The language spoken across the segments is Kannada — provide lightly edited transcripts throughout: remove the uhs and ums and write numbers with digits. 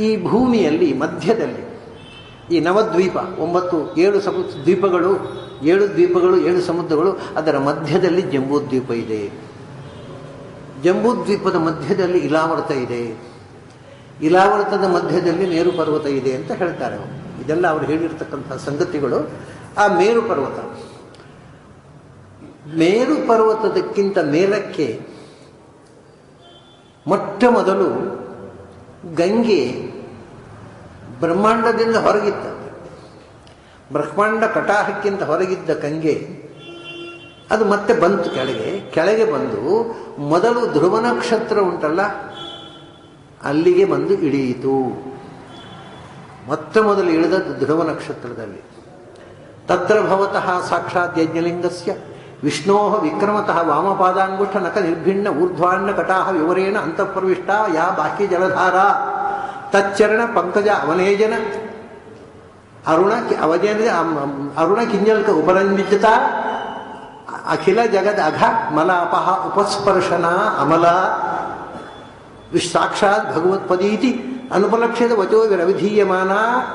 ಈ ಭೂಮಿಯಲ್ಲಿ ಮಧ್ಯದಲ್ಲಿ ಈ ನವದ್ವೀಪ 7 ದ್ವೀಪಗಳು 7 ಸಮುದ್ರಗಳು, ಅದರ ಮಧ್ಯದಲ್ಲಿ ಜಂಬೂದ್ವೀಪ ಇದೆ. ಜಂಬೂದ್ವೀಪದ ಮಧ್ಯದಲ್ಲಿ ಇಲಾವರ್ತ ಇದೆ. ಇಲಾವರ್ತದ ಮಧ್ಯದಲ್ಲಿ ಮೇರು ಪರ್ವತ ಇದೆ ಅಂತ ಹೇಳ್ತಾರೆ ಅವರು. ಇದೆಲ್ಲ ಅವರು ಹೇಳಿರ್ತಕ್ಕಂಥ ಸಂಗತಿಗಳು. ಆ ಮೇರು ಪರ್ವತದಕ್ಕಿಂತ ಮೇಲಕ್ಕೆ ಮೊಟ್ಟ ಮೊದಲು ಗಂಗೆ ಬ್ರಹ್ಮಾಂಡದಿಂದ ಹೊರಗಿತ್ತ. ಬ್ರಹ್ಮಾಂಡ ಕಟಾಹಕ್ಕಿಂತ ಹೊರಗಿದ್ದ ಗಂಗೆ ಅದು ಮತ್ತೆ ಬಂತು ಕೆಳಗೆ ಬಂದು ಮೊದಲು ಧ್ರುವ ನಕ್ಷತ್ರ ಉಂಟಲ್ಲ ಅಲ್ಲಿಗೆ ಬಂದು ಇಳಿಯಿತು. ಮೊದಲು ಇಳಿದದ್ದು ಧ್ರುವ ನಕ್ಷತ್ರದಲ್ಲಿ. ತತ್ರ ಭವತಃ ಸಾಕ್ಷಾತ್ ಯಜ್ಞಲಿಂಗಸ್ಯ ವಿಷ್ಣೋ ವಿಕ್ರಮತಃ ವಾಮಪಾದಾಂಗುಷ್ಠ ನಖ ನಿರ್ಭಿಣ್ಣ ಊರ್ಧ್ವಾನ್ನ ಕಟಾಹ ವಿವರೇಣ ಅಂತಃಪ್ರವಿಷ್ಟ ಯಾ ಬಾಹ್ಯ ಜಲಧಾರ ತಚ್ಚರಣ ಪಂಕಜ ಅವನೇಜನ ಅರುಣ ಕಿಂಜಲ್ಕ ಉಪರಂಜಿತ ಅಖಿಲ ಜಗದ್ ಅಘ ಮಲಾಪಹ ಉಪಸ್ಪರ್ಶನ ಅಮಲ ಸಾಕ್ಷಾತ್ ಭಗವತ್ಪದೀತಿ ಅನುಪಲಕ್ಷ್ಯದ ವಚೋ ವಿರವಿಧೀಯಮಾನ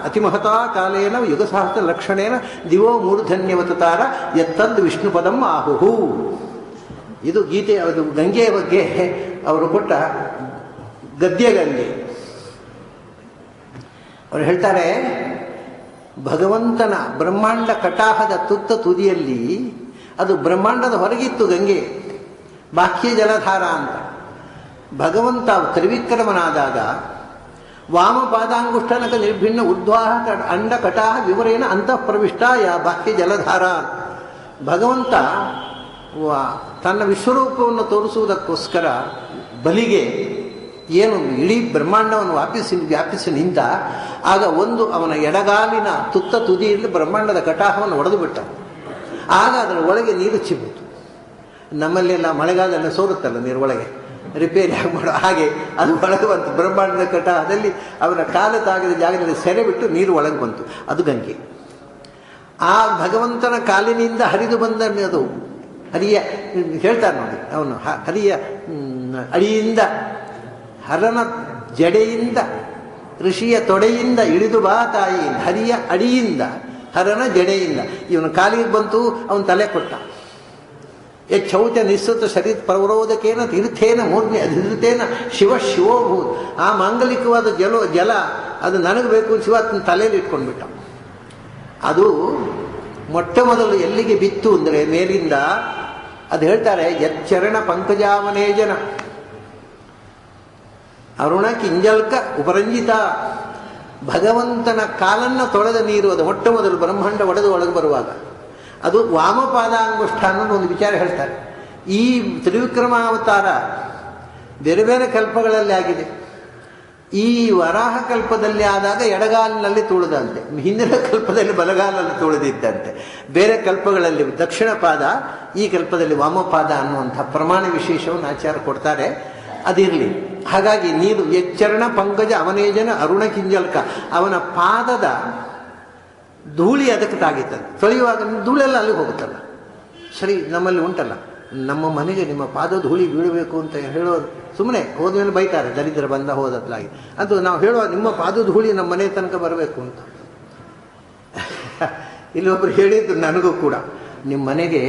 ಅತಿಮಹತಾ ಕಾಲೇನ ಯುಗಸಹಸ್ರ ಲಕ್ಷಣೇನ ದಿವೋ ಮೂರ್ಧನ್ಯವತಾರ ಯತ್ತದ್ ವಿಷ್ಣುಪದಂ ಆಹುಹು. ಇದು ಗೀತೆ, ಅದು ಗಂಗೆಯ ಬಗ್ಗೆ ಅವರು ಕೊಟ್ಟ ಗದ್ಯಗಂಗೆ. ಅವರು ಹೇಳ್ತಾರೆ, ಭಗವಂತನ ಬ್ರಹ್ಮಾಂಡ ಕಟಾಹದ ತುದಿಯಲ್ಲಿ ಅದು ಬ್ರಹ್ಮಾಂಡದ ಹೊರಗಿತ್ತು ಗಂಗೆ, ಬಾಹ್ಯ ಜಲಧಾರ ಅಂತ. ಭಗವಂತ ತ್ರಿವಿಕ್ರಮನಾದಾಗ ವಾಮಪಾದಾಂಗುಷ್ಠನಕ ನಿರ್ಭಿಣ್ಣ ಊರ್ಧ್ವಾಹ ಅಂಡ ಕಟಾಹ ವಿವರೇಣ ಅಂತಃ ಪ್ರವಿಷ್ಟ ಯಾ ಬಾಹ್ಯ ಜಲಧಾರ. ಭಗವಂತ ತನ್ನ ವಿಶ್ವರೂಪವನ್ನು ತೋರಿಸುವುದಕ್ಕೋಸ್ಕರ ಬಲಿಗೆ ಏನು ಇಡೀ ಬ್ರಹ್ಮಾಂಡವನ್ನು ವ್ಯಾಪಿಸಿ ನಿಂತ. ಆಗ ಅವನ ಎಡಗಾಲಿನ ತುದಿಯಲ್ಲಿ ಬ್ರಹ್ಮಾಂಡದ ಕಟಾಹವನ್ನು ಒಡೆದು ಬಿಟ್ಟ. ಆಗ ಅದರ ಒಳಗೆ ನೀರು ಚಿಮ್ಮಿತು. ನಮ್ಮಲ್ಲೆಲ್ಲ ಮಳೆಗಾಲದಲ್ಲಿ ಸೋರುತ್ತಲ್ಲ ನೀರು ಒಳಗೆ ರಿಪೇರಿ ಮಾಡೋ ಹಾಗೆ ಅದು ಒಳಗೆ ಬಂತು. ಬ್ರಹ್ಮಾಂಡದ ಕಟಾಹದಲ್ಲಿ ಅವರ ಕಾಲ ತಾಗಿದ ಜಾಗದಲ್ಲಿ ಸೆರೆ ಬಿಟ್ಟು ನೀರು ಒಳಗೆ ಬಂತು. ಅದು ಗಂಗೆ. ಆ ಭಗವಂತನ ಕಾಲಿನಿಂದ ಹರಿದು ಬಂದ ಅದು ಹರಿಯ ಹೇಳ್ತಾರೆ ನೋಡಿ, ಅವನು ಹರಿಯ ಅಡಿಯಿಂದ ಹರನ ಜಡೆಯಿಂದ ಋಷಿಯ ತೊಡೆಯಿಂದ ಇಳಿದು ಬಾ ತಾಯಿ. ಹರಿಯ ಅಡಿಯಿಂದ ಹರನ ಜಡೆಯಿಂದ ಇವನ ಕಾಲಿಗೆ ಬಂತು, ಅವನ ತಲೆ ಕೊಟ್ಟ. ಯೌಚ ನಿಸ್ಸೃತ ಶರೀರ ಪ್ರವರೋಧಕೇನ ತೀರ್ಥೇನ ಮೂರ್ತಿ ಅಧಿೃತೇನ ಶಿವೋಭೂತ್. ಆ ಮಾಂಗಲಿಕವಾದ ಜಲ ಅದು ನನಗೆ ಬೇಕು, ಶಿವ ತಲೆಯಲ್ಲಿ ಇಟ್ಕೊಂಡ್ಬಿಟ್ಟ. ಅದು ಮೊಟ್ಟ ಮೊದಲು ಎಲ್ಲಿಗೆ ಬಿತ್ತು ಅಂದರೆ ಮೇಲಿಂದ. ಅದು ಹೇಳ್ತಾರೆ, ಯಚ್ಚರಣ ಪಂಕಜಾವನೇಜನ ಅರುಣ ಕಿಂಜಲ್ಕ ಉಪರಂಜಿತ. ಭಗವಂತನ ಕಾಲನ್ನು ತೊಳೆದ ನೀರು ಅದು ಮೊಟ್ಟ ಮೊದಲು ಬ್ರಹ್ಮಾಂಡ ಒಡೆದು ಒಳಗೆ ಬರುವಾಗ ಅದು ವಾಮಪಾದಾಂಗುಷ್ಠ ಅನ್ನೋದು ಒಂದು ವಿಚಾರ ಹೇಳ್ತಾರೆ. ಈ ತ್ರಿವಿಕ್ರಮಾವತಾರ ಬೇರೆ ಬೇರೆ ಕಲ್ಪಗಳಲ್ಲಿ ಆಗಿದೆ. ಈ ವರಾಹ ಕಲ್ಪದಲ್ಲಿ ಆದಾಗ ಎಡಗಾಲಿನಲ್ಲಿ ತುಳಿದಂತೆ, ಹಿಂದಿನ ಕಲ್ಪದಲ್ಲಿ ಬಲಗಾಲಲ್ಲಿ ತುಳಿದಿದ್ದಂತೆ. ಬೇರೆ ಕಲ್ಪಗಳಲ್ಲಿ ದಕ್ಷಿಣ ಪಾದ, ಈ ಕಲ್ಪದಲ್ಲಿ ವಾಮಪಾದ ಅನ್ನುವಂಥ ಪ್ರಮಾಣ ವಿಶೇಷವನ್ನು ಆಚಾರ ಕೊಡ್ತಾರೆ. ಅದಿರಲಿ. ಹಾಗಾಗಿ ನೀರು ಎಚ್ಚರಣ ಪಂಕಜ ಅವನೇಜನ ಅರುಣ ಕಿಂಜಲ್ಕ, ಅವನ ಪಾದದ ಧೂಳಿ ಅದಕ್ಕೆ ತಾಗಿತ್ತಲ್ಲ. ತೊಳೆಯುವಾಗ ಧೂಳೆಲ್ಲ ಅಲ್ಲಿಗೆ ಹೋಗುತ್ತಲ್ಲ. ಸರಿ, ನಮ್ಮಲ್ಲಿ ಉಂಟಲ್ಲ, ನಮ್ಮ ಮನೆಗೆ ನಿಮ್ಮ ಪಾದ ಧೂಳಿ ಬೀಳಬೇಕು ಅಂತ ಹೇಳೋದು ಸುಮ್ಮನೆ ಹೋದ್ಮೇಲೆ ಬೈತಾರೆ, ದರಿದ್ರ ಬಂದ ಹೋದದ್ಲಾಗಿ. ಅದು ನಾವು ಹೇಳುವ ನಿಮ್ಮ ಪಾದ ಧೂಳಿ ನಮ್ಮ ಮನೆ ತನಕ ಬರಬೇಕು ಅಂತ. ಇಲ್ಲಿ ಒಬ್ರು ಹೇಳಿದ್ದು ನನಗೂ ಕೂಡ, ನಿಮ್ಮ ಮನೆಗೆ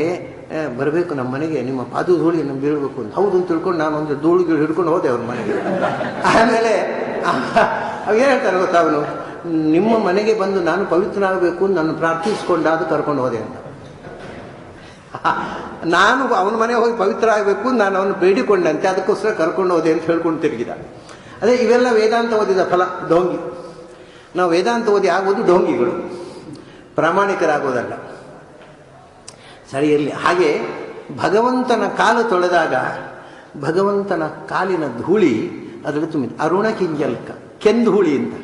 ಬರಬೇಕು, ನಮ್ಮ ಮನೆಗೆ ನಿಮ್ಮ ಪಾದ ಧೂಳಿ ನಮ್ಗೆ ಬೀಳಬೇಕು ಅಂತ. ಹೌದು ಅಂತ ತಿಳ್ಕೊಂಡು ನಾನು ಒಂದು ಧೂಳು ಹಿಡ್ಕೊಂಡು ಹೋದೆ ಅವ್ರ ಮನೆಗೆ. ಆಮೇಲೆ ಅವು ಏನು ಹೇಳ್ತಾರೆ ಗೊತ್ತಾ, ಅವನು ನಿಮ್ಮ ಮನೆಗೆ ಬಂದು ನಾನು ಪವಿತ್ರ ಆಗಬೇಕು ಅಂತ ನಾನು ಪ್ರಾರ್ಥಿಸ್ಕೊಂಡಾದ ಕರ್ಕೊಂಡು ಹೋದೆ ಅಂತ. ನಾನು ಅವನ ಮನೆಗೆ ಹೋಗಿ ಪವಿತ್ರ ಆಗಬೇಕು ನಾನು ಅವನು ಬೇಡಿಕೊಂಡಂತೆ, ಅದಕ್ಕೋಸ್ಕರ ಕರ್ಕೊಂಡು ಹೋದೆ ಅಂತ ಹೇಳ್ಕೊಂಡು ತಿರುಗಿದ. ಅದೇ ಇವೆಲ್ಲ ವೇದಾಂತ ಓದಿದ ಫಲ. ಡೋಂಗಿ ನಾವು ವೇದಾಂತ ಓದಿ ಆಗೋದು ಡೋಂಗಿಗಳು, ಪ್ರಾಮಾಣಿಕರಾಗೋದಲ್ಲ. ಸರಿ ಇರಲಿ. ಹಾಗೆ ಭಗವಂತನ ಕಾಲು ತೊಳೆದಾಗ ಭಗವಂತನ ಕಾಲಿನ ಧೂಳಿ ಅದರಲ್ಲಿ ತುಂಬಿದೆ. ಅರುಣ ಕಿಂಜಲ್ಕ, ಕೆಂಧೂಳಿ ಅಂತ,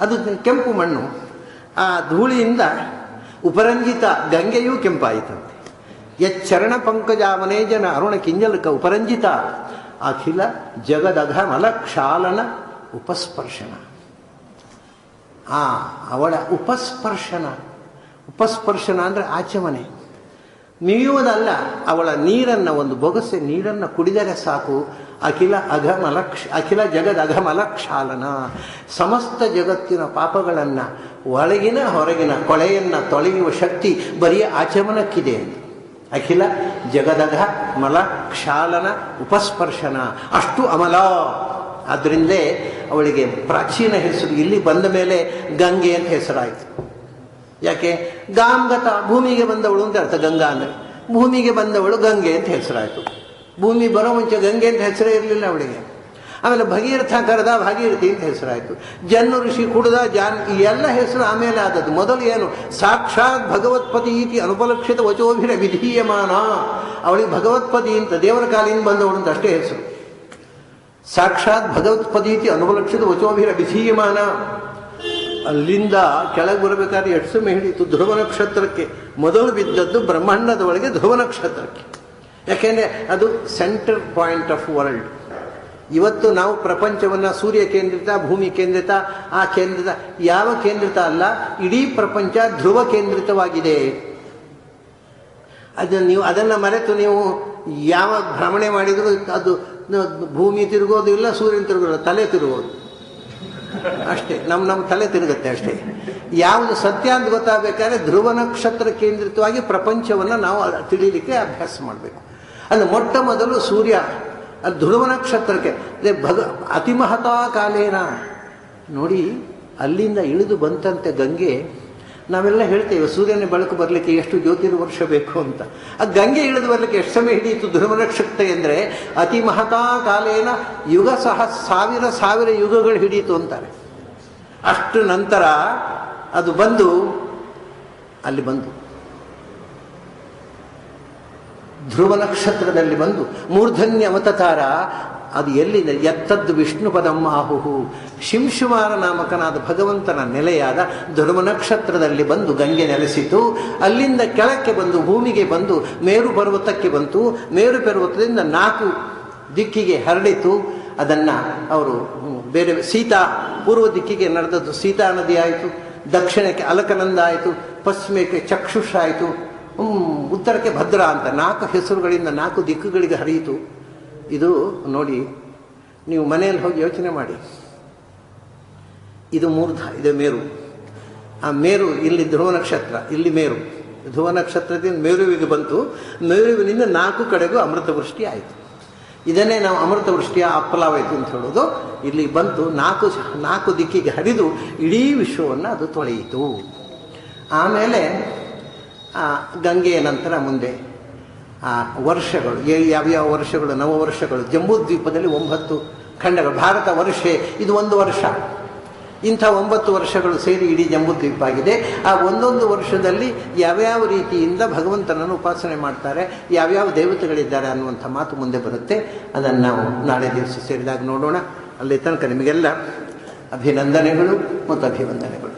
ಅದು ಕೆಂಪು ಮಣ್ಣು. ಆ ಧೂಳಿಯಿಂದ ಉಪರಂಜಿತ ಗಂಗೆಯೂ ಕೆಂಪಾಯಿತಂತೆ. ಯಚ್ಚರಣ ಪಂಕಜಾವನೇಜನ ಅರುಣ ಕಿಂಜಲ್ಕ ಉಪರಂಜಿತ ಅಖಿಲ ಜಗದಘ ಮಲ ಕ್ಷಾಲನ ಉಪಸ್ಪರ್ಶನ. ಅವಳ ಉಪಸ್ಪರ್ಶನ ಅಂದರೆ ಆಚಮನೆ. ಮೀಯುವುದಲ್ಲ, ಅವಳ ನೀರನ್ನು, ಒಂದು ಬೊಗಸೆ ನೀರನ್ನು ಕುಡಿದರೆ ಸಾಕು, ಅಖಿಲ ಜಗದ್ ಅಘಮಲಕ್ಷಾಲನ, ಸಮಸ್ತ ಜಗತ್ತಿನ ಪಾಪಗಳನ್ನು, ಒಳಗಿನ ಹೊರಗಿನ ಕೊಳೆಯನ್ನು ತೊಳೆಯುವ ಶಕ್ತಿ ಬರೀ ಆಚಮನಕ್ಕಿದೆ. ಅಖಿಲ ಜಗದಘ ಮಲ ಕ್ಷಾಲನ ಉಪಸ್ಪರ್ಶನ, ಅಷ್ಟು ಅಮಲ. ಆದ್ದರಿಂದಲೇ ಅವಳಿಗೆ ಪ್ರಾಚೀನ ಹೆಸರು, ಇಲ್ಲಿ ಬಂದ ಮೇಲೆ ಗಂಗೆ ಅಂತ ಹೆಸರಾಯಿತು. ಯಾಕೆ? ಗಾಂಗತ, ಭೂಮಿಗೆ ಬಂದವಳು ಅಂತ ಅರ್ಥ. ಗಂಗಾ ಅಂದರೆ ಭೂಮಿಗೆ ಬಂದವಳು, ಗಂಗೆ ಅಂತ ಹೆಸರಾಯಿತು. ಭೂಮಿ ಬರೋ ಮುಂಚೆ ಗಂಗೆ ಅಂತ ಹೆಸರೇ ಇರಲಿಲ್ಲ ಅವಳಿಗೆ. ಆಮೇಲೆ ಭಗೀರಥ ಕರೆದ, ಭಾಗೀರಥಿ ಅಂತ ಹೆಸರಾಯಿತು. ಜನ್ನು ಋಷಿ ಕುಡ್ದ, ಈ ಎಲ್ಲ ಹೆಸರು ಆಮೇಲೆ ಆದದ್ದು. ಮೊದಲು ಏನು? ಸಾಕ್ಷಾತ್ ಭಗವತ್ಪತಿ ಇತಿ ಅನುಪಲಕ್ಷಿತ ವಚೋಭಿರ ವಿಧೀಯಮಾನ. ಅವಳಿಗೆ ಭಗವತ್ಪತಿ ಅಂತ, ದೇವರ ಕಾಲಿಂದ ಬಂದವಳು ಅಂತ ಅಷ್ಟೇ ಹೆಸರು. ಸಾಕ್ಷಾತ್ ಭಗವತ್ಪತಿ ಇತಿ ಅನುಪಲಕ್ಷಿತ ವಚೋಭಿರ ವಿಧೀಯಮಾನ. ಅಲ್ಲಿಂದ ಕೆಳಗೆ ಬರಬೇಕಾದ್ರೆ ಎಷ್ಟು ಸಮಯ ಹಿಡಿಯಿತು? ಧ್ರುವ ನಕ್ಷತ್ರಕ್ಕೆ ಮೊದಲು ಬಿದ್ದದ್ದು ಬ್ರಹ್ಮಾಂಡದ ಒಳಗೆ ಧ್ರುವ ನಕ್ಷತ್ರಕ್ಕೆ. ಯಾಕೆಂದರೆ ಅದು ಸೆಂಟರ್ ಪಾಯಿಂಟ್ ಆಫ್ ವರ್ಲ್ಡ್. ಇವತ್ತು ನಾವು ಪ್ರಪಂಚವನ್ನು ಸೂರ್ಯ ಕೇಂದ್ರಿತ, ಭೂಮಿ ಕೇಂದ್ರಿತ, ಆ ಕೇಂದ್ರಿತ, ಯಾವ ಕೇಂದ್ರಿತ ಅಲ್ಲ, ಇಡೀ ಪ್ರಪಂಚ ಧ್ರುವ ಕೇಂದ್ರಿತವಾಗಿದೆ. ಅದನ್ನು ಮರೆತು ನೀವು ಯಾವ ಭ್ರಮಣೆ ಮಾಡಿದರೂ ಅದು ಭೂಮಿ ತಿರುಗೋದು ಇಲ್ಲ, ಸೂರ್ಯನ ತಿರುಗೋದು, ತಲೆ ತಿರುಗೋದು ಅಷ್ಟೇ. ನಮ್ಮ ತಲೆ ತಿರುಗುತ್ತೆ ಅಷ್ಟೇ. ಯಾವುದು ಸತ್ಯ ಅಂತ ಗೊತ್ತಾಗಬೇಕಾದ್ರೆ ಧ್ರುವ ನಕ್ಷತ್ರ ಕೇಂದ್ರಿತವಾಗಿ ಪ್ರಪಂಚವನ್ನು ನಾವು ತಿಳಿಯಲಿಕ್ಕೆ ಅಭ್ಯಾಸ ಮಾಡಬೇಕು. ಅದು ಮೊಟ್ಟ ಮೊದಲು ಸೂರ್ಯ, ಅದು ಧ್ರುವ ನಕ್ಷತ್ರಕ್ಕೆ ಅತಿಮಹತಾ ಕಾಲೇನ ನೋಡಿ, ಅಲ್ಲಿಂದ ಇಳಿದು ಬಂತಂತೆ ಗಂಗೆ. ನಾವೆಲ್ಲ ಹೇಳ್ತೇವೆ ಸೂರ್ಯನ ಬೆಳಕು ಬರಲಿಕ್ಕೆ ಎಷ್ಟು ಜ್ಯೋತಿರ್ವರ್ಷ ಬೇಕು ಅಂತ. ಆ ಗಂಗೆ ಇಳಿದು ಬರಲಿಕ್ಕೆ ಎಷ್ಟು ಸಮಯ ಹಿಡಿಯಿತು ಧ್ರುವ ನಕ್ಷತ್ರ ಎಂದರೆ? ಅತಿ ಮಹತಾ ಕಾಲೇನ ಯುಗ ಸಾವಿರ ಯುಗಗಳು ಹಿಡಿಯಿತು ಅಂತಾರೆ. ಅಷ್ಟು ನಂತರ ಅದು ಬಂದು ಅಲ್ಲಿ ಬಂದು ಧ್ರುವ ನಕ್ಷತ್ರದಲ್ಲಿ ಬಂದು ಮೂರ್ಧನ್ಯ ಅವತಾರ. ಅದು ಎಲ್ಲಿದೆ? ಎತ್ತದ್ದು ವಿಷ್ಣು ಪದಂ ಆಹುಹು, ಶಿಂಶುಮಾರ ನಾಮಕನಾದ ಭಗವಂತನ ನೆಲೆಯಾದ ಧ್ರುವ ನಕ್ಷತ್ರದಲ್ಲಿ ಬಂದು ಗಂಗೆ ನೆಲೆಸಿತು. ಅಲ್ಲಿಂದ ಕೆಳಕ್ಕೆ ಬಂದು ಭೂಮಿಗೆ ಬಂದು ಮೇರು ಪರ್ವತಕ್ಕೆ ಬಂತು. ಮೇರು ಪರ್ವತದಿಂದ 4 ದಿಕ್ಕಿಗೆ ಹರಡಿತು. ಅದನ್ನು ಅವರು ಬೇರೆ ಸೀತಾ, ಪೂರ್ವ ದಿಕ್ಕಿಗೆ ನಡೆದದ್ದು ಸೀತಾ ನದಿ ಆಯಿತು, ದಕ್ಷಿಣಕ್ಕೆ ಅಲಕನಂದ ಆಯಿತು, ಪಶ್ಚಿಮಕ್ಕೆ ಚಕ್ಷುಷ ಆಯಿತು, ಉತ್ತರಕ್ಕೆ ಭದ್ರಾ ಅಂತ 4 ಹೆಸರುಗಳಿಂದ 4 ದಿಕ್ಕುಗಳಿಗೆ ಹರಿಯಿತು. ಇದು ನೋಡಿ, ನೀವು ಮನೆಯಲ್ಲಿ ಹೋಗಿ ಯೋಚನೆ ಮಾಡಿ. ಇದು ಮೂರ್ಧ, ಇದು ಮೇರು. ಆ ಮೇರು ಇಲ್ಲಿ ಧ್ರುವ ನಕ್ಷತ್ರ, ಇಲ್ಲಿ ಮೇರು. ಧ್ರುವ ನಕ್ಷತ್ರದಿಂದ ಮೇರುವಿಗೆ ಬಂತು. ಮೇರುವಿನಿಂದ 4 ಕಡೆಗೂ ಅಮೃತವೃಷ್ಟಿ ಆಯಿತು. ಇದನ್ನೇ ನಾವು ಅಮೃತವೃಷ್ಟಿಯ ಅಪ್ಪಲಾವಾಯಿತು ಅಂತ ಹೇಳೋದು. ಇಲ್ಲಿ ಬಂತು, 4 ದಿಕ್ಕಿಗೆ ಹರಿದು ಇಡೀ ವಿಶ್ವವನ್ನು ಅದು ತೊಳೆಯಿತು. ಆಮೇಲೆ ಗಂಗೆಯ ನಂತರ ಮುಂದೆ ವರ್ಷಗಳು, ಯಾವ್ಯಾವ ವರ್ಷಗಳು? ನವವರ್ಷಗಳು. ಜಂಬೂದ್ವೀಪದಲ್ಲಿ 9 ಖಂಡಗಳು. ಭಾರತ ವರ್ಷೆ ಇದು 1 ವರ್ಷ. ಇಂಥ 9 ವರ್ಷಗಳು ಸೇರಿ ಇಡೀ ಜಂಬೂದ್ವೀಪ ಆಗಿದೆ. ಆ ಒಂದೊಂದು ವರ್ಷದಲ್ಲಿ ಯಾವ್ಯಾವ ರೀತಿಯಿಂದ ಭಗವಂತನನ್ನು ಉಪಾಸನೆ ಮಾಡ್ತಾರೆ, ಯಾವ್ಯಾವ ದೇವತೆಗಳಿದ್ದಾರೆ ಅನ್ನುವಂಥ ಮಾತು ಮುಂದೆ ಬರುತ್ತೆ. ಅದನ್ನು ನಾವು ನಾಳೆ ದಿವಸ ಸೇರಿದಾಗ ನೋಡೋಣ. ಅಲ್ಲಿ ತನಕ ನಿಮಗೆಲ್ಲ ಅಭಿನಂದನೆಗಳು ಮತ್ತು ಅಭಿವಂದನೆಗಳು.